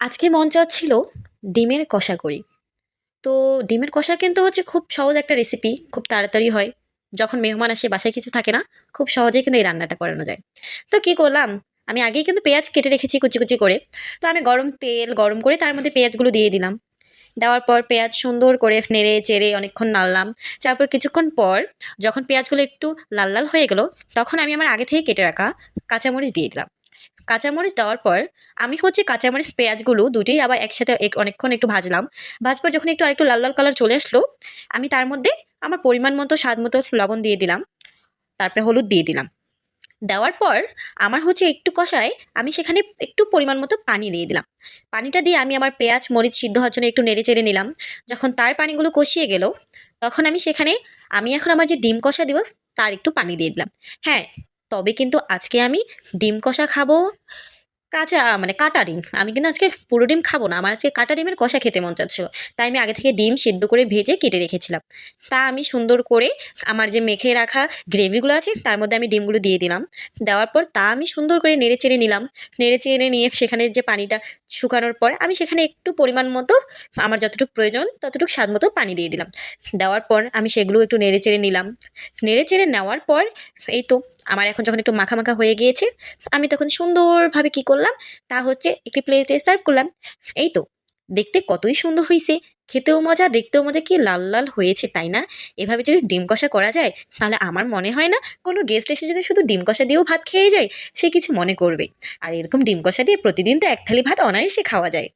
আজকে মন চাচ্ছিল ডিমের কষা করি। তো ডিমের কষা কিন্তু হচ্ছে খুব সহজ একটা রেসিপি, খুব তাড়াতাড়ি হয়। যখন মেহমান আসে বাসায় কিছু থাকে না, খুব সহজেই কিন্তু এই রান্নাটা করানো যায়। তো কি করলাম, আমি আগেই কিন্তু পেঁয়াজ কেটে রেখেছি কুচি, কুচি করে। তো আমি গরম তেল গরম করে তার মধ্যে পেঁয়াজগুলো দিয়ে দিলাম। দেওয়ার পর পেঁয়াজ সুন্দর করে নেড়ে চেড়ে অনেকক্ষণ নাড়লাম। তারপর কিছুক্ষণ পর যখন পেঁয়াজগুলো একটু লাল, লাল হয়ে গেল, তখন আমি আমার আগে থেকে কেটে রাখা কাঁচামরিচ দিয়ে দিলাম। কাঁচামরিচ দেওয়ার পর আমি হচ্ছে কাঁচামরিচ পেঁয়াজগুলো দুটোই আবার একসাথে অনেকক্ষণ একটু ভাজলাম। ভাজার পর যখন একটু আরেকটু লাল লাল কালার চলে আসলো, আমি তার মধ্যে আমার পরিমাণ মতো স্বাদ মতো লবণ দিয়ে দিলাম। তারপরে হলুদ দিয়ে দিলাম। দেওয়ার পর আমার হচ্ছে একটু কষায় আমি সেখানে একটু পরিমাণ মতো পানি দিয়ে দিলাম। পানিটা দিয়ে আমি আমার পেঁয়াজ মরিচ সিদ্ধ হওয়ার জন্য একটু নেড়ে চেড়ে নিলাম। যখন তার পানিগুলো কষিয়ে গেল, তখন আমি সেখানে আমি এখন আমার যে ডিম কষা দিব তার একটু পানি দিয়ে দিলাম। হ্যাঁ, তবে কিন্তু আজকে আমি ডিম কষা খাবো কাঁচা মানে কাটা ডিম। আমি কিন্তু আজকে পুরো ডিম খাবো না। আমার আজকে কাটা ডিমের কষা খেতে মন চাচ্ছিল। তাই আমি আগে থেকে ডিম সিদ্ধ করে ভেজে কেটে রেখেছিলাম। তা আমি সুন্দর করে আমার যে মেখে রাখা গ্রেভিগুলো আছে তার মধ্যে আমি ডিমগুলো দিয়ে দিলাম। দেওয়ার পর তা আমি সুন্দর করে নেড়ে চেড়ে নিলাম। নেড়ে চেড়ে নিয়ে সেখানে যে পানিটা শুকানোর পর আমি সেখানে একটু পরিমাণ মতো আমার যতটুকু প্রয়োজন ততটুকু স্বাদ মতো পানি দিয়ে দিলাম। দেওয়ার পর আমি সেগুলো একটু নেড়ে চেড়ে নিলাম। নেড়ে চেড়ে নেওয়ার পর এই তো আমার এখন যখন একটু মাখা, মাখা হয়ে গিয়েছে, আমি তখন সুন্দরভাবে কি করলাম, তা হচ্ছে একটি প্লেটে সার্ভ করলাম। এই তো, দেখতে কতই সুন্দর হইছে, খেতেও মজা, দেখতেও মজা, কি লাল, লাল হয়েছে, তাই না? এভাবে যদি ডিম কষা করা যায়, তাহলে আমার মনে হয় না কোনো গেস্ট এসে যদি শুধু ডিম কষা দিয়েও ভাত খেয়ে যায়, সে কিছু মনে করবে। আর এরকম ডিম কষা দিয়ে প্রতিদিন তো এক থালি ভাত অনায়াসে খাওয়া যায়।